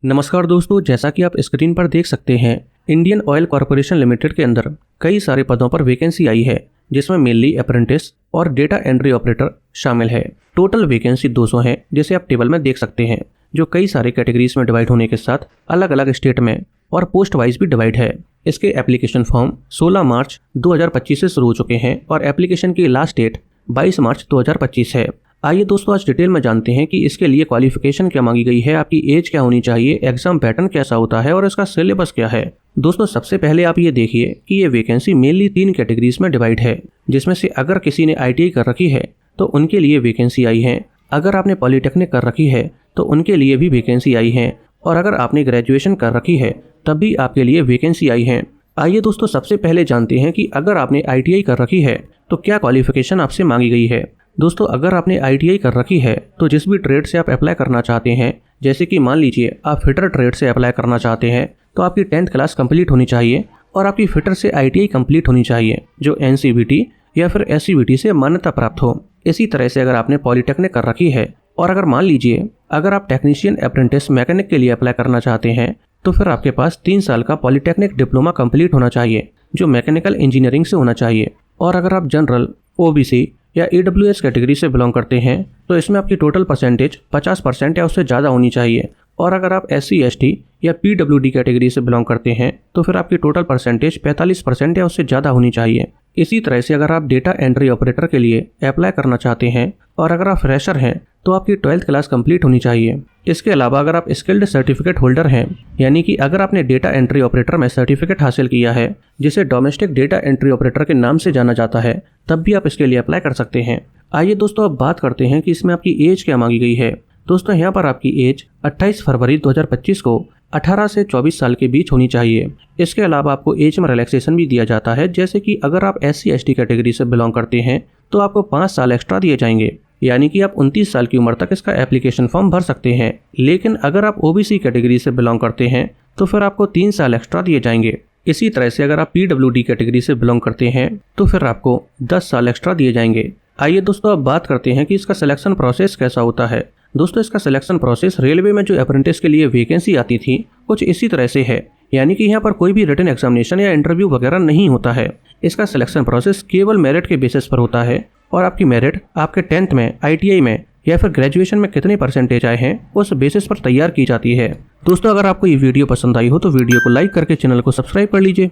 नमस्कार दोस्तों, जैसा कि आप स्क्रीन पर देख सकते हैं, इंडियन ऑयल कॉरपोरेशन लिमिटेड के अंदर कई सारे पदों पर वैकेंसी आई है, जिसमें मेनली अप्रेंटिस और डेटा एंट्री ऑपरेटर शामिल है। टोटल वैकेंसी 200 है, जिसे आप टेबल में देख सकते हैं, जो कई सारे कैटेगरीज में डिवाइड होने के साथ अलग अलग स्टेट में और पोस्ट वाइज भी डिवाइड है। इसके एप्लीकेशन फॉर्म 16 मार्च 2025 से शुरू हो चुके हैं और एप्लीकेशन की लास्ट डेट 22 मार्च 2025 है। आइए दोस्तों, आज डिटेल में जानते हैं कि इसके लिए क्वालिफिकेशन क्या मांगी गई है, आपकी एज क्या होनी चाहिए, एग्जाम पैटर्न कैसा होता है और इसका सिलेबस क्या है। दोस्तों, सबसे पहले आप ये देखिए कि ये वैकेंसी मेनली 3 कैटेगरीज में डिवाइड है, जिसमें से अगर किसी ने ITI कर रखी है तो उनके लिए वैकेंसी आई है। अगर आपने पॉलिटेक्निक कर रखी है तो उनके लिए भी वैकेंसी आई है, और अगर आपने ग्रेजुएशन कर रखी है तब भी आपके लिए वैकेंसी आई है। आइए दोस्तों, सबसे पहले जानते हैं कि अगर आपने ITI कर रखी है तो क्या क्वालिफिकेशन आपसे मांगी गई है। दोस्तों, अगर आपने ITI कर रखी है तो जिस भी ट्रेड से आप अप्लाई करना चाहते हैं, जैसे कि मान लीजिए आप फिटर ट्रेड से अप्लाई करना चाहते हैं, तो आपकी 10th क्लास कंप्लीट होनी चाहिए और आपकी फिटर से ITI कंप्लीट होनी चाहिए, जो NCVT या फिर SCVT से मान्यता प्राप्त हो। इसी तरह से अगर आपने पॉलिटेक्निक कर रखी है और अगर मान लीजिए अगर आप टेक्नीशियन अप्रेंटिस मैकेनिक के लिए अप्लाई करना चाहते हैं, तो फिर आपके पास 3 साल का पॉलिटेक्निक डिप्लोमा कंप्लीट होना चाहिए, जो मैकेनिकल इंजीनियरिंग से होना चाहिए। और अगर आप जनरल, OBC या EWS कैटेगरी से बिलोंग करते हैं तो इसमें आपकी टोटल परसेंटेज 50% या उससे ज़्यादा होनी चाहिए। और अगर आप SC ST या PWD कैटेगरी से बिलोंग करते हैं तो फिर आपकी टोटल परसेंटेज 45% या उससे ज़्यादा होनी चाहिए। इसी तरह से अगर आप डेटा एंट्री ऑपरेटर के लिए अप्लाई करना चाहते हैं और अगर आप फ्रेशर हैं तो आपकी 12th क्लास कंप्लीट होनी चाहिए। इसके अलावा अगर आप स्किल्ड सर्टिफिकेट होल्डर हैं, यानी कि अगर आपने डेटा एंट्री ऑपरेटर में सर्टिफिकेट हासिल किया है, जिसे डोमेस्टिक डेटा एंट्री ऑपरेटर के नाम से जाना जाता है, तब भी आप इसके लिए अप्लाई कर सकते हैं। आइए दोस्तों, अब बात करते हैं कि इसमें आपकी एज क्या मांगी गई है। दोस्तों, यहाँ पर आपकी एज 28 फरवरी 2025 को 18 से 24 साल के बीच होनी चाहिए। इसके अलावा आपको एज में रिलैक्सेशन भी दिया जाता है, जैसे कि अगर आप SC ST कैटेगरी से बिलोंग करते हैं तो आपको 5 साल एक्स्ट्रा दिए जाएंगे, यानी कि आप 29 साल की उम्र तक इसका एप्लीकेशन फॉर्म भर सकते हैं। लेकिन अगर आप OBC कैटेगरी से बिलोंग करते हैं तो फिर आपको 3 साल एक्स्ट्रा दिए जाएंगे। इसी तरह से अगर आप PWD कैटेगरी से बिलोंग करते हैं तो फिर आपको 10 साल एक्स्ट्रा दिए जाएंगे। आइए दोस्तों, अब बात करते हैं कि इसका सिलेक्शन प्रोसेस कैसा होता है। दोस्तों, इसका सिलेक्शन प्रोसेस रेलवे में जो अप्रेंटिस के लिए वैकेंसी आती थी कुछ इसी तरह से है, यानी कि यहाँ पर कोई भी रिटन एग्जामिनेशन या इंटरव्यू वगैरह नहीं होता है। इसका सिलेक्शन प्रोसेस केवल मेरिट के बेसिस पर होता है और आपकी मेरिट आपके 10th में, ITI में या फिर ग्रेजुएशन में कितने परसेंटेज आए हैं उस बेसिस पर तैयार की जाती है। दोस्तों, अगर आपको ये वीडियो पसंद आई हो तो वीडियो को लाइक करके चैनल को सब्सक्राइब कर लीजिए।